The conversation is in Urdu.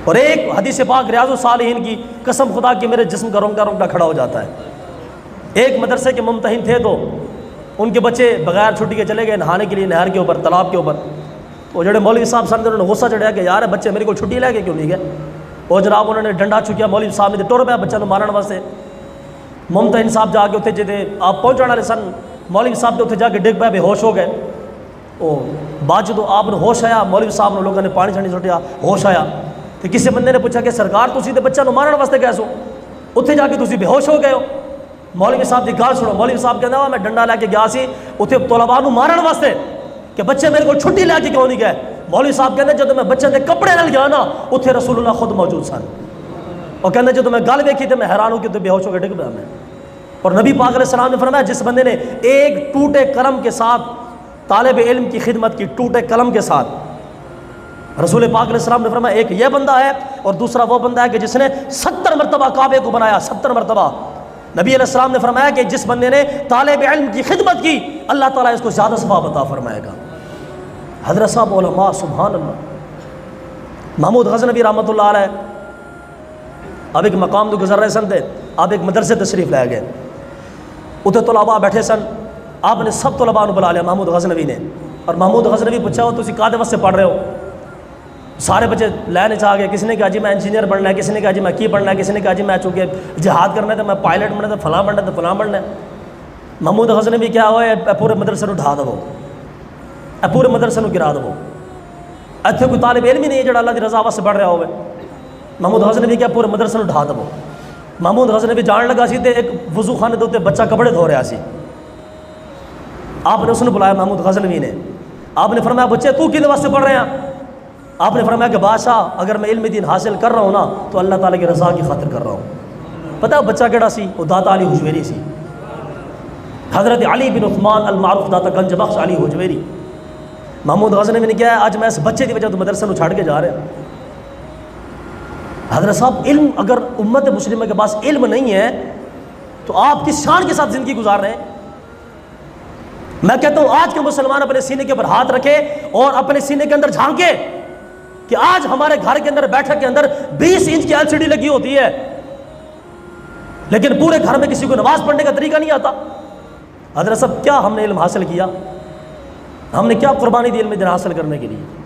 اور ایک حدیث پاک ریاض الصالحین کی قسم خدا کہ میرے جسم کا رونگٹا رونگٹا کھڑا ہو جاتا ہے۔ ایک مدرسے کے ممتحن تھے تو ان کے بچے بغیر چھٹی کے چلے گئے نہانے کے لیے نہر کے اوپر، تالاب کے اوپر۔ وہ جڑے مولوی صاحب سن انہوں نے غصہ چڑھیا کہ یار بچے میرے کو چھٹی لے کے کیوں نہیں گئے؟ اور جناب انہوں نے ڈنڈا چکیا، مولوی صاحب نے ٹر پیا بچہ نو مارن واسطے۔ ممتحن صاحب جا کے اتنے جی آپ پہنچنے والے سن، مولوی صاحب نے اتنے جا کے ڈگ پیا، بے ہوش ہو گئے۔ وہ بعد جدو آپ نے ہوش آیا، مولوی صاحب نے لوگوں نے پانی چھانی سٹیا، ہوش آیا تو کسی بندے نے پوچھا کہ سرکار تسی تے بچہ نو مارن واسطے گئے سو، اتنے جا کے تسی بے ہوش ہو گئے ہو؟ مولوی صاحب کی گل سنو، مولوی صاحب کہنا میں ڈنڈا لے کے گیا سی اتنے طلباء نو مارن واسطے کہ بچے میرے کو چھٹی لے کے کیوں نہیں گئے؟ مولوی صاحب کہتے جب میں بچے کے کپڑے نال گیا نا اتنے رسول اللہ خود موجود سن، اور کہتے جب میں گل ویکھی تو میں حیران ہو کہ بے ہوش ہو کے ڈگ پیا میں۔ اور نبی پاک علیہ السلام نے فرمایا جس بندے نے ایک ٹوٹے قلم کے ساتھ طالب علم کی خدمت کی، ٹوٹے قلم کے ساتھ، رسول پاک علیہ السلام نے فرمایا ایک یہ بندہ ہے اور دوسرا وہ بندہ ہے کہ جس نے 70 مرتبہ کعبے کو بنایا، 70 مرتبہ۔ نبی علیہ السلام نے فرمایا کہ جس بندے نے طالب علم کی خدمت کی اللہ تعالیٰ اس کو زیادہ ثواب عطا فرمائے گا۔ حضرت صاحب علماء سبحان اللہ، محمود غزنوی رحمۃ اللہ علیہ اب ایک مقام تو گزر رہے سن تھے، آپ ایک مدرسے تشریف لے گئے، اتنے طلباء بیٹھے سن، آپ نے سب طلباء کو بلا لیا محمود غزنوی نے، اور محمود غزنوی پوچھا ہو تسی کادے واسطے پڑھ رہے ہو؟ سارے بچے لینے چاہ گئے، کسی نے کہا جی میں انجینئر بننا ہے، کسی نے کہا جی میں کی بننا ہے، کسی نے کہا جی میں چونکہ جہاد کرنا ہے تو میں پائلٹ بننا ہے، تو فلاں بننا ہے، تو فلاں بننا ہے۔ محمود غزنوی کیا ہوئے پورے مدرسے کو ڈھا دو، پورے مدرسے کو گرا دو، اتنے کوئی طالب علم ہی نہیں ہے جڑا اللہ کی رضا واسطے پڑھ رہا ہوئے۔ محمود غزنوی کیا پورے مدرسے کو ڈھا دو۔ محمود غزنوی جان لگا سی تے ایک وضو خانے دے بچہ کپڑے دھو رہا سی، آپ نے اس نے بلایا محمود غزنوی نے، آپ نے فرمایا بچے تو کدے واسطے پڑھ رہے ہیں؟ آپ نے فرمایا کہ بادشاہ اگر میں علم دین حاصل کر رہا ہوں نا تو اللہ تعالیٰ کی رضا کی خاطر کر رہا ہوں۔ پتہ ہے بچہ کیڑا سی؟ وہ داتا علی حجویری سی، حضرت علی بن عثمان المعروف داتا گنج بخش علی حجویری۔ محمود غزنوی نے کیا ہے آج میں اس بچے کی وجہ تو مدرسے کو چھاڑ کے جا رہا ہوں۔ حضرت صاحب علم اگر امت مسلمہ کے پاس علم نہیں ہے تو آپ کس شان کے ساتھ زندگی گزار رہے ہیں؟ میں کہتا ہوں آج کے مسلمان اپنے سینے کے اوپر ہاتھ رکھے اور اپنے سینے کے اندر جھانکے کہ آج ہمارے گھر کے اندر بیٹھک کے اندر 20 انچ کی LCD لگی ہوتی ہے لیکن پورے گھر میں کسی کو نماز پڑھنے کا طریقہ نہیں آتا۔ حضرت صاحب کیا ہم نے علم حاصل کیا؟ ہم نے کیا قربانی دی علم دین حاصل کرنے کے لیے؟